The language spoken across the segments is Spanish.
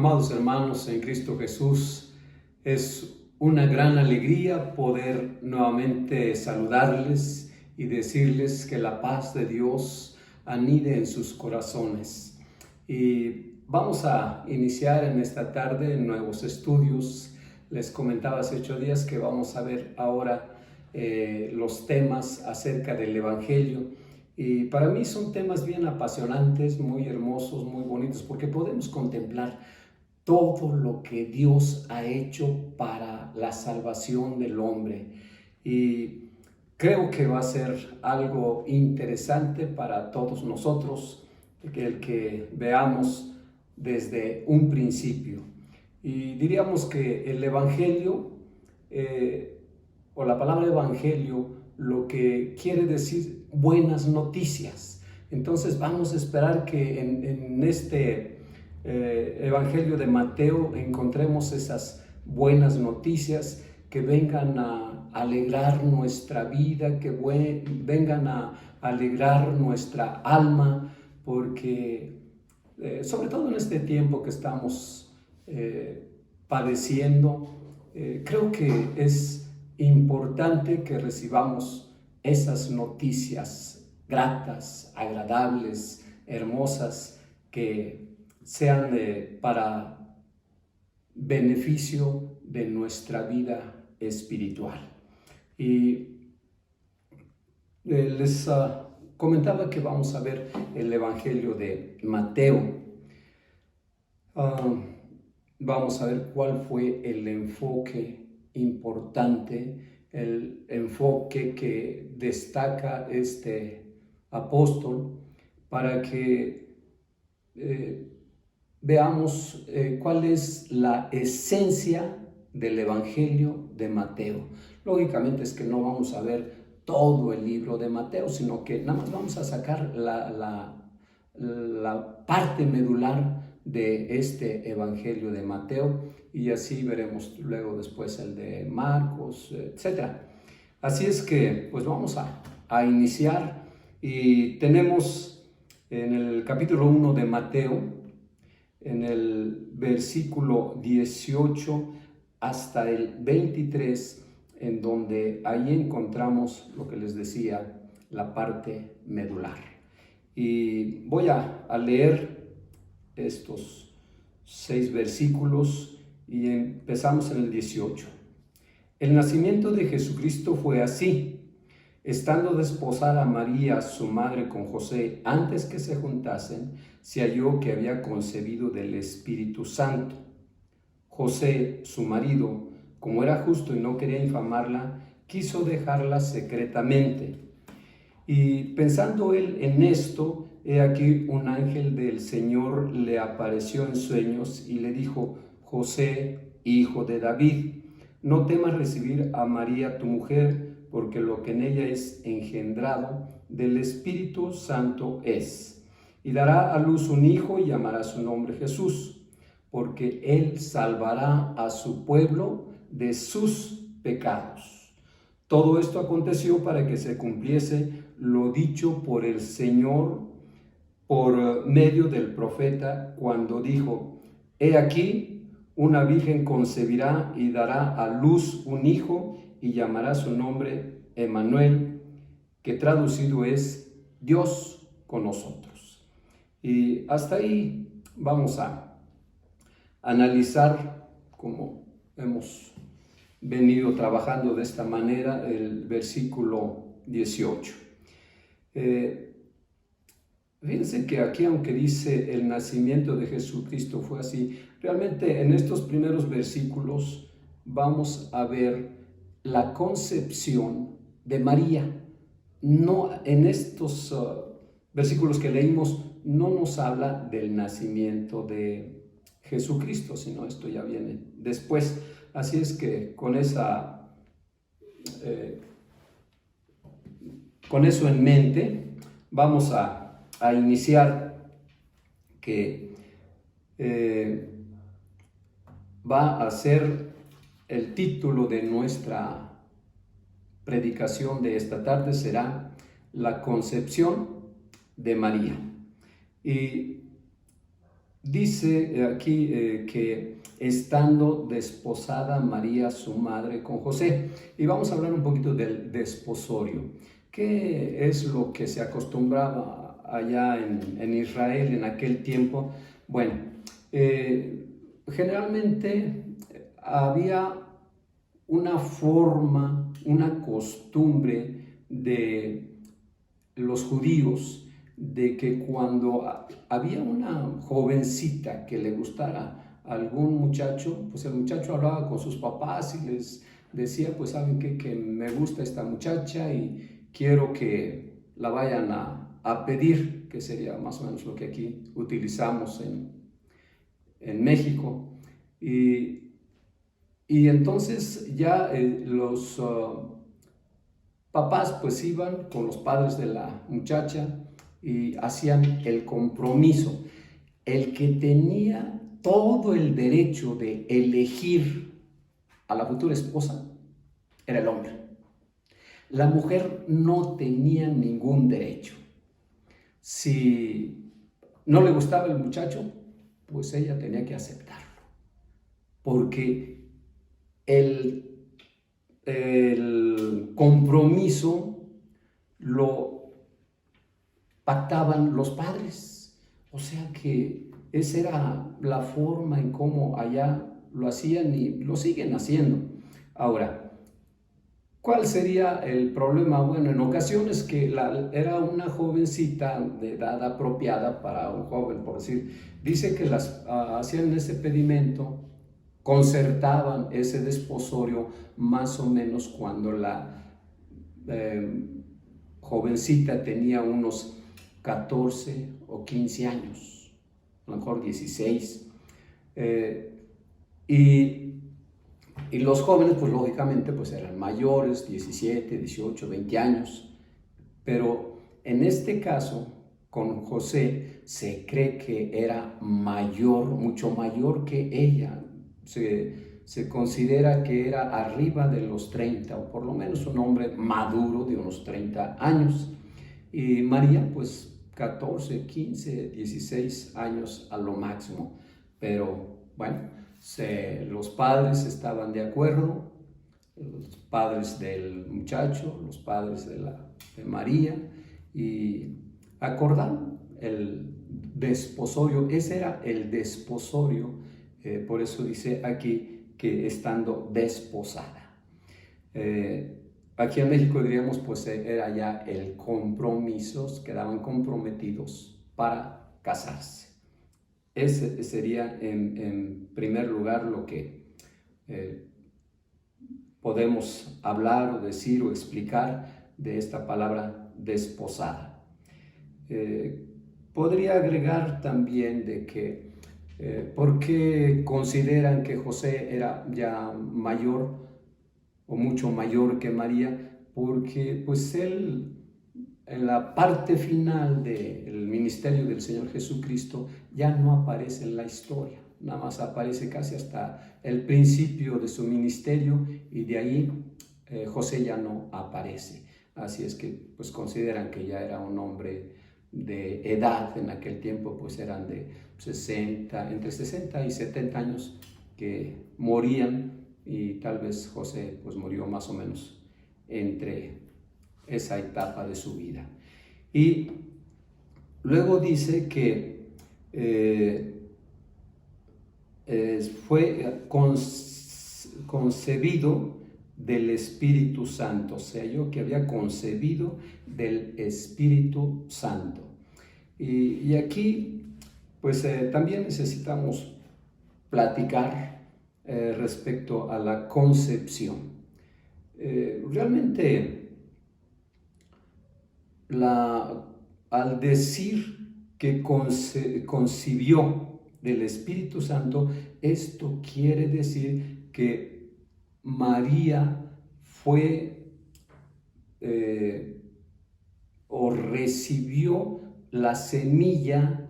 Amados hermanos en Cristo Jesús, es una gran alegría poder nuevamente saludarles y decirles que la paz de Dios anide en sus corazones. Y vamos a iniciar en esta tarde nuevos estudios. Les comentaba hace 8 días que vamos a ver ahora los temas acerca del Evangelio. Y para mí son temas bien apasionantes, muy hermosos, muy bonitos, porque podemos contemplar todo lo que Dios ha hecho para la salvación del hombre. Y creo que va a ser algo interesante para todos nosotros, el que veamos desde un principio. Y diríamos que el Evangelio, o la palabra Evangelio, lo que quiere decir buenas noticias. Entonces vamos a esperar que en este Evangelio de Mateo encontremos esas buenas noticias que vengan a alegrar nuestra vida, que vengan a alegrar nuestra alma, porque sobre todo en este tiempo que estamos padeciendo, creo que es importante que recibamos esas noticias gratas, agradables, hermosas, que sean para beneficio de nuestra vida espiritual. Y les comentaba que vamos a ver el Evangelio de Mateo. Vamos a ver cuál fue el enfoque importante, el enfoque que destaca este apóstol, para que veamos cuál es la esencia del Evangelio de Mateo. Lógicamente es que no vamos a ver todo el libro de Mateo, sino que nada más vamos a sacar la parte medular de este Evangelio de Mateo, y así veremos luego después el de Marcos, etc. Así es que pues vamos a iniciar, y tenemos en el capítulo 1 de Mateo, en el versículo 18 hasta el 23, en donde ahí encontramos lo que les decía, la parte medular. Y voy a leer estos 6 versículos y empezamos en el 18. El nacimiento de Jesucristo fue así. Estando desposada María, su madre, con José, antes que se juntasen, se halló que había concebido del Espíritu Santo. José, su marido, como era justo y no quería infamarla, quiso dejarla secretamente. Y pensando él en esto, he aquí un ángel del Señor le apareció en sueños y le dijo: José, hijo de David, no temas recibir a María tu mujer, porque lo que en ella es engendrado del Espíritu Santo es. Y dará a luz un hijo y llamará su nombre Jesús, porque él salvará a su pueblo de sus pecados. Todo esto aconteció para que se cumpliese lo dicho por el Señor por medio del profeta, cuando dijo: He aquí, una virgen concebirá y dará a luz un hijo y llamará su nombre Emmanuel, que traducido es Dios con nosotros. Y hasta ahí vamos a analizar, como hemos venido trabajando de esta manera, el versículo 18. Fíjense que aquí, aunque dice el nacimiento de Jesucristo fue así, realmente en estos primeros versículos vamos a ver la concepción de María. No, en estos versículos que leímos no nos habla del nacimiento de Jesucristo, sino esto ya viene después. Así es que con eso en mente vamos a iniciar, que va a ser el título de nuestra predicación de esta tarde, será la concepción de María. Y dice aquí que estando desposada María, su madre, con José. Y vamos a hablar un poquito del desposorio. ¿Qué es lo que se acostumbraba allá en Israel en aquel tiempo? Bueno, generalmente había una forma, una costumbre de los judíos de que cuando había una jovencita que le gustara a algún muchacho, pues el muchacho hablaba con sus papás y les decía, pues saben qué, que me gusta esta muchacha y quiero que la vayan a pedir, que sería más o menos lo que aquí utilizamos en México. Y entonces ya los papás pues iban con los padres de la muchacha y hacían el compromiso. El que tenía todo el derecho de elegir a la futura esposa era el hombre. La mujer no tenía ningún derecho. Si no le gustaba el muchacho, pues ella tenía que aceptarlo. Porque el compromiso lo pactaban los padres. O sea que esa era la forma en cómo allá lo hacían y lo siguen haciendo. Ahora, ¿cuál sería el problema? Bueno, en ocasiones que era una jovencita de edad apropiada para un joven, por decir, dice que hacían ese pedimento, concertaban ese desposorio más o menos cuando la jovencita tenía unos 14 o 15 años, a lo mejor 16. Y los jóvenes, pues lógicamente, pues eran mayores, 17, 18, 20 años. Pero en este caso, con José, se cree que era mayor, mucho mayor que ella. Se considera que era arriba de los 30, o por lo menos un hombre maduro de unos 30 años. Y María, pues 14, 15, 16 años a lo máximo. Pero bueno, los padres estaban de acuerdo, los padres del muchacho, los padres de María, y acordaron el desposorio. Ese era el desposorio, por eso dice aquí que estando desposada. Aquí en México diríamos, pues era ya el compromiso, quedaban comprometidos para casarse. Ese sería en primer lugar lo que podemos hablar o decir o explicar de esta palabra desposada. Podría agregar también de que ¿por qué consideran que José era ya mayor o mucho mayor que María? Porque pues él, en la parte final del ministerio del Señor Jesucristo, ya no aparece en la historia, nada más aparece casi hasta el principio de su ministerio, y de ahí José ya no aparece. Así es que pues consideran que ya era un hombre de edad. En aquel tiempo pues eran de 60, entre 60 y 70 años que morían, y tal vez José pues murió más o menos entre esa etapa de su vida. Y luego dice que fue concebido del Espíritu Santo, o sea, yo que había concebido del Espíritu Santo. Y aquí pues también necesitamos platicar respecto a la concepción. Realmente al decir que concibió del Espíritu Santo, esto quiere decir que María fue o recibió la semilla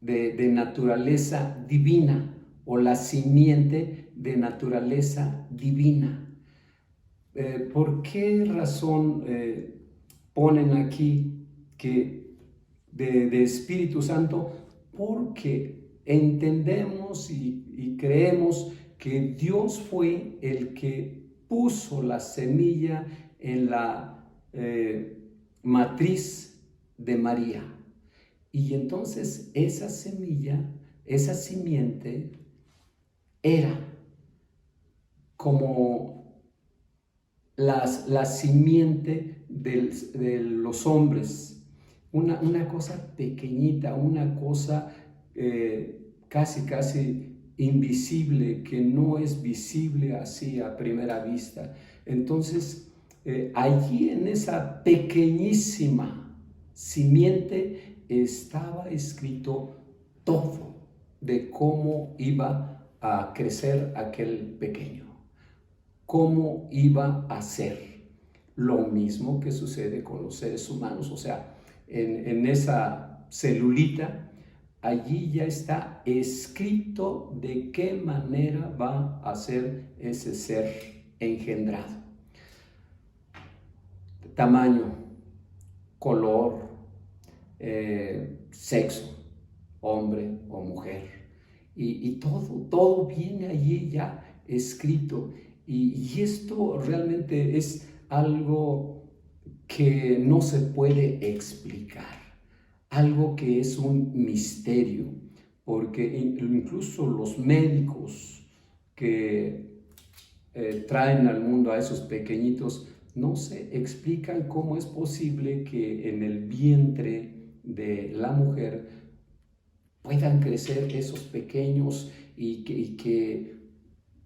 de naturaleza divina, o la simiente de naturaleza divina. ¿Por qué razón ponen aquí que de Espíritu Santo? porque entendemos y creemos que Dios fue el que puso la semilla en la matriz de María. Y entonces esa semilla, esa simiente, era como la simiente de los hombres, una cosa pequeñita, una cosa casi invisible, que no es visible así a primera vista. Entonces, allí en esa pequeñísima simiente estaba escrito todo de cómo iba a crecer aquel pequeño, cómo iba a ser. Lo mismo que sucede con los seres humanos, o sea, en esa celulita, allí ya está escrito de qué manera va a ser ese ser engendrado. Tamaño, color, sexo, hombre o mujer. Y todo viene allí ya escrito. Y esto realmente es algo que no se puede explicar, algo que es un misterio, porque incluso los médicos que traen al mundo a esos pequeñitos no se explican cómo es posible que en el vientre de la mujer puedan crecer esos pequeños y que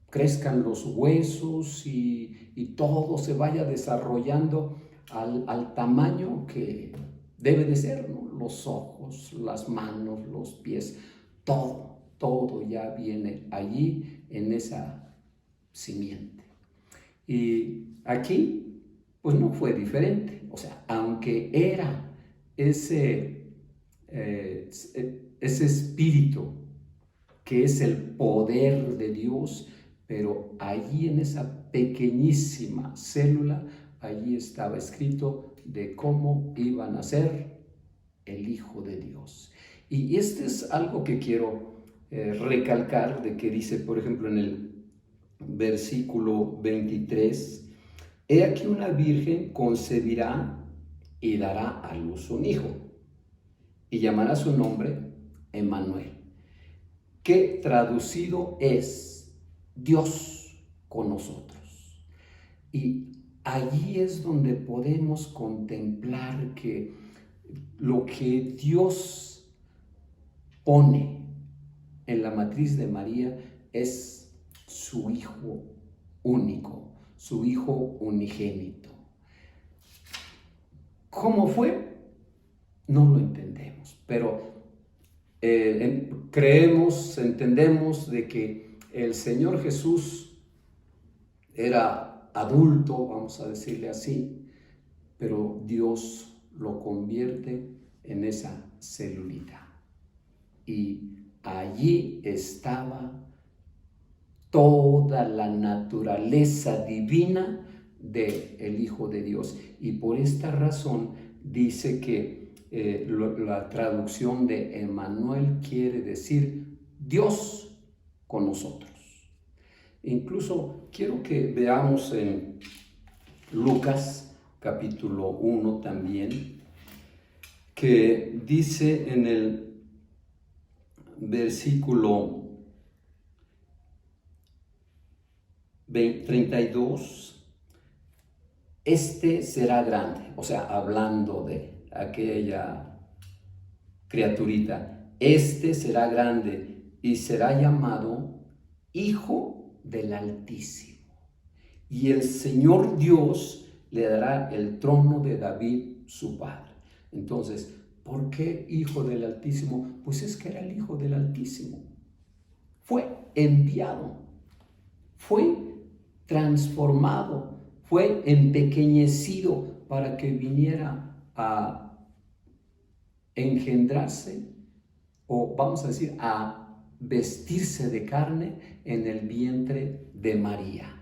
crezcan los huesos y todo se vaya desarrollando al tamaño que debe de ser, ¿no? Los ojos, las manos, los pies, todo ya viene allí en esa simiente. Y aquí, pues no fue diferente. O sea, aunque era ese espíritu que es el poder de Dios, pero allí en esa pequeñísima célula, allí estaba escrito de cómo iba a nacer el Hijo de Dios. Y este es algo que quiero recalcar, de que dice, por ejemplo, en el versículo 23, he aquí una virgen concebirá y dará a luz un hijo, y llamará su nombre Emmanuel, que traducido es Dios con nosotros. Y allí es donde podemos contemplar que lo que Dios pone en la matriz de María es su Hijo único, su Hijo unigénito. ¿Cómo fue? No lo entendemos, pero creemos, entendemos de que el Señor Jesús era adulto, vamos a decirle así, pero Dios lo convierte en esa celulita. Y allí estaba toda la naturaleza divina del Hijo de Dios. Y por esta razón dice que la traducción de Emmanuel quiere decir Dios con nosotros. Incluso quiero que veamos en Lucas capítulo 1 también, que dice en el versículo 32, este será grande, o sea, hablando de aquella criaturita, este será grande y será llamado Hijo del Altísimo. Y el Señor Dios le dará el trono de David, su padre. Entonces, ¿por qué Hijo del Altísimo? Pues es que era el Hijo del Altísimo. Fue enviado, fue transformado, fue empequeñecido para que viniera a engendrarse, o vamos a decir, a vestirse de carne en el vientre de María.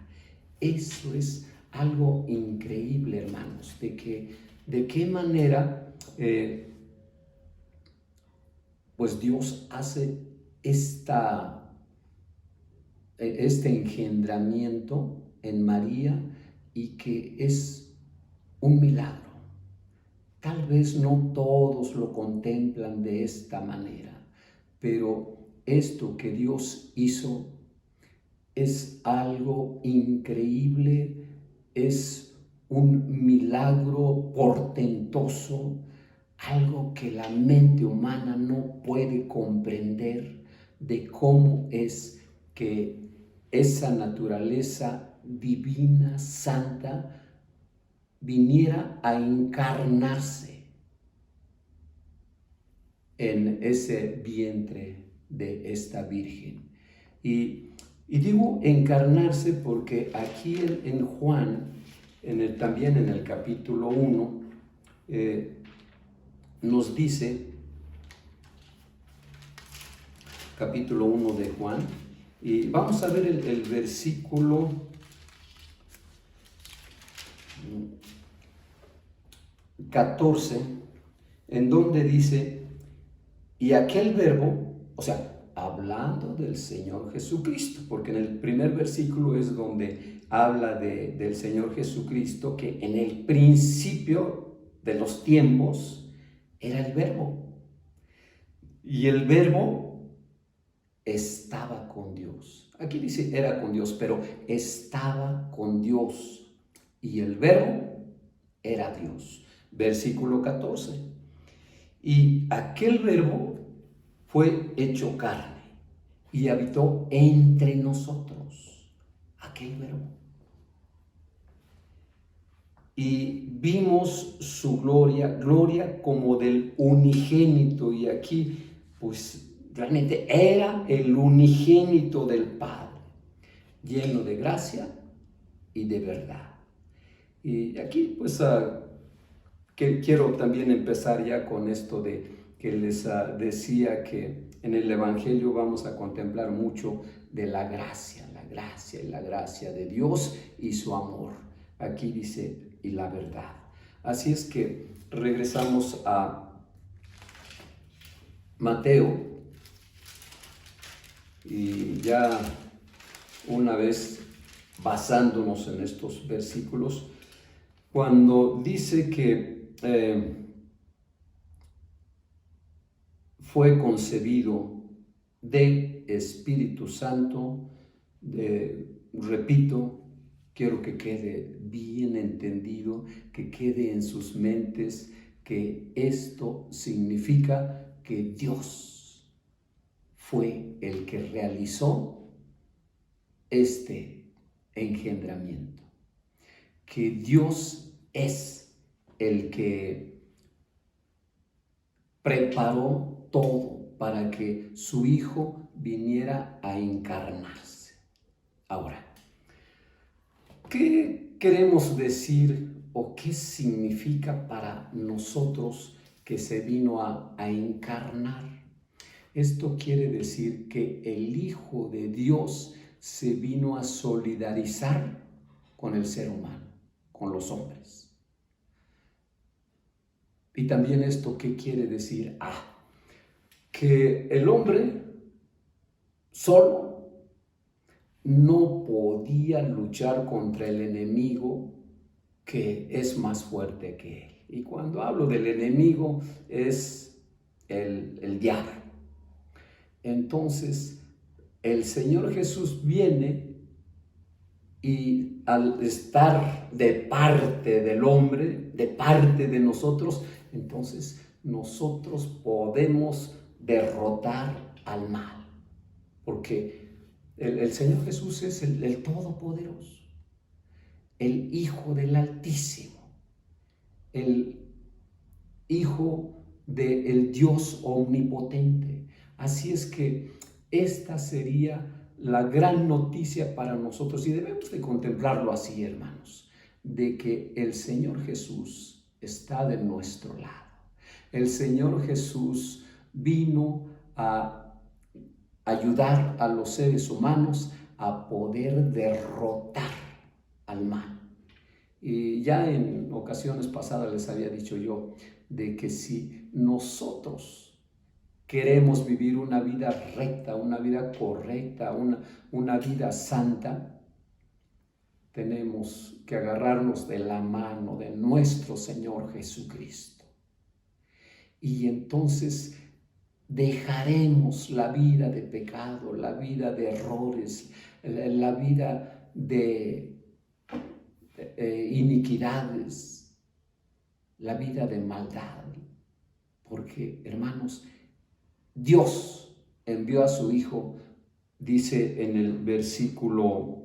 Eso es algo increíble, hermanos, de qué manera pues Dios hace este engendramiento en María y que es un milagro. Tal vez no todos lo contemplan de esta manera, pero esto que Dios hizo es algo increíble, es un milagro portentoso, algo que la mente humana no puede comprender de cómo es que esa naturaleza divina, santa, viniera a encarnarse en ese vientre de esta Virgen. Y digo encarnarse porque aquí en Juan, también en el capítulo 1, nos dice, capítulo 1 de Juan, y vamos a ver el versículo 14, en donde dice, y aquel verbo, o sea, hablando del Señor Jesucristo, porque en el primer versículo es donde habla del Señor Jesucristo, que en el principio de los tiempos era el verbo, y el verbo estaba con Dios. Aquí dice era con Dios, pero estaba con Dios, y el verbo era Dios. Versículo 14. Y aquel verbo fue hecho carne y habitó entre nosotros. Aquel verbo. Y vimos su gloria, gloria como del unigénito. Y aquí, pues, realmente era el unigénito del Padre, lleno de gracia y de verdad. Y aquí, pues, que quiero también empezar ya con esto de que les decía que en el Evangelio vamos a contemplar mucho de la gracia y la gracia de Dios y su amor. Aquí dice, y la verdad. Así es que regresamos a Mateo y ya una vez basándonos en estos versículos, cuando dice que fue concebido de Espíritu Santo, repito, quiero que quede bien entendido, que quede en sus mentes que esto significa que Dios fue el que realizó este engendramiento, que Dios es el que preparó todo para que su Hijo viniera a encarnarse. Ahora, ¿qué queremos decir o qué significa para nosotros que se vino a encarnar? Esto quiere decir que el Hijo de Dios se vino a solidarizar con el ser humano, con los hombres. Y también esto, ¿qué quiere decir? Que el hombre solo no podía luchar contra el enemigo que es más fuerte que él. Y cuando hablo del enemigo es el diablo. Entonces, el Señor Jesús viene y al estar de parte del hombre, de parte de nosotros, entonces nosotros podemos derrotar al mal. Porque el Señor Jesús es el Todopoderoso, el Hijo del Altísimo, el Hijo del Dios Omnipotente. Así es que esta sería la gran noticia para nosotros y debemos de contemplarlo así, hermanos, de que el Señor Jesús está de nuestro lado. El Señor Jesús vino a ayudar a los seres humanos a poder derrotar al mal. Y ya en ocasiones pasadas les había dicho yo de que si nosotros queremos vivir una vida recta, una vida correcta, una vida santa, tenemos que agarrarnos de la mano de nuestro Señor Jesucristo. Y entonces dejaremos la vida de pecado, la vida de errores, la vida de iniquidades, la vida de maldad. Porque, hermanos, Dios envió a su Hijo, dice en el versículo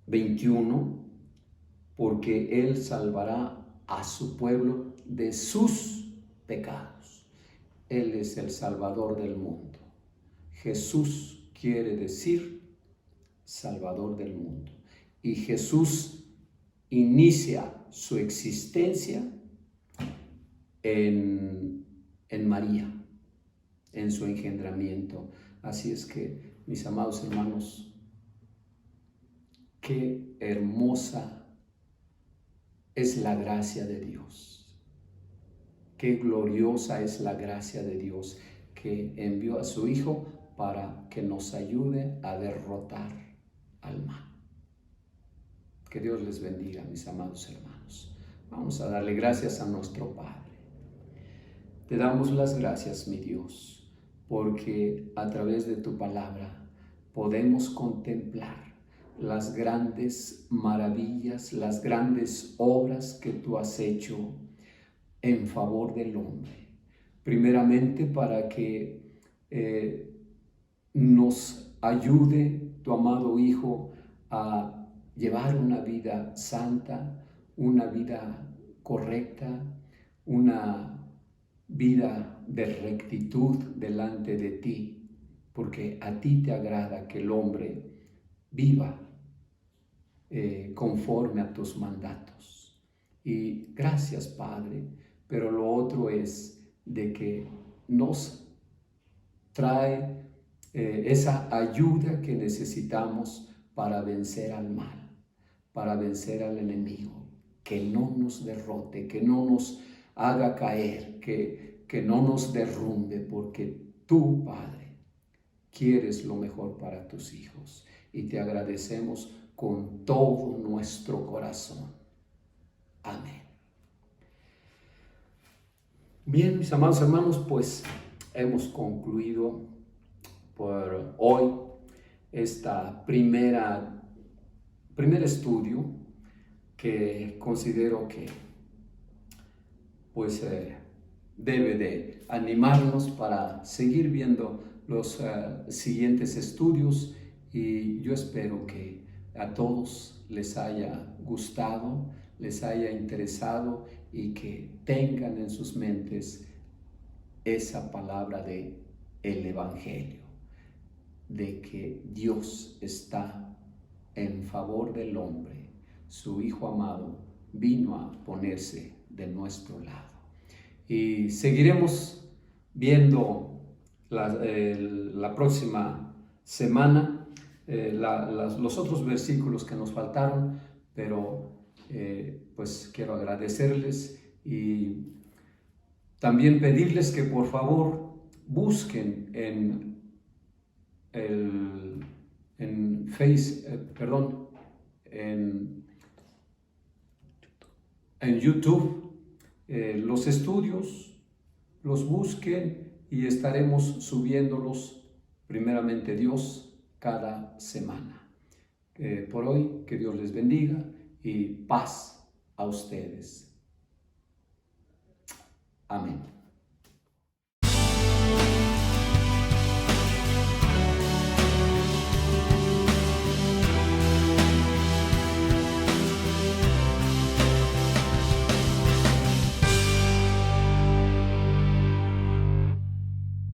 21, porque Él salvará a su pueblo de sus pecados. Él es el Salvador del mundo. Jesús quiere decir Salvador del mundo. Y Jesús inicia su existencia en María, en su engendramiento. Así es que, mis amados hermanos, qué hermosa es la gracia de Dios. Qué gloriosa es la gracia de Dios que envió a su Hijo para que nos ayude a derrotar al mal. Que Dios les bendiga, mis amados hermanos. Vamos a darle gracias a nuestro Padre. Te damos las gracias, mi Dios, porque a través de tu palabra podemos contemplar las grandes maravillas, las grandes obras que tú has hecho en favor del hombre. Primeramente para que nos ayude tu amado Hijo a llevar una vida santa, una vida correcta, una vida de rectitud delante de ti, porque a ti te agrada que el hombre viva conforme a tus mandatos. Y gracias, Padre, pero lo otro es de que nos trae esa ayuda que necesitamos para vencer al mal, para vencer al enemigo, que no nos derrote, que no nos haga caer, que no nos derrumbe, porque tú, Padre, quieres lo mejor para tus hijos y te agradecemos con todo nuestro corazón. Amén. Bien, mis amados hermanos, pues hemos concluido por hoy esta primer estudio que considero que pues debe de animarnos para seguir viendo los siguientes estudios, y yo espero que a todos les haya gustado, les haya interesado y que tengan en sus mentes esa palabra de el Evangelio, de que Dios está en favor del hombre. Su Hijo amado vino a ponerse de nuestro lado. Y seguiremos viendo la próxima semana los otros versículos que nos faltaron, pero pues quiero agradecerles y también pedirles que por favor busquen en YouTube los estudios, los busquen y estaremos subiéndolos, primeramente Dios, cada semana. Por hoy, que Dios les bendiga y paz a ustedes. Amén.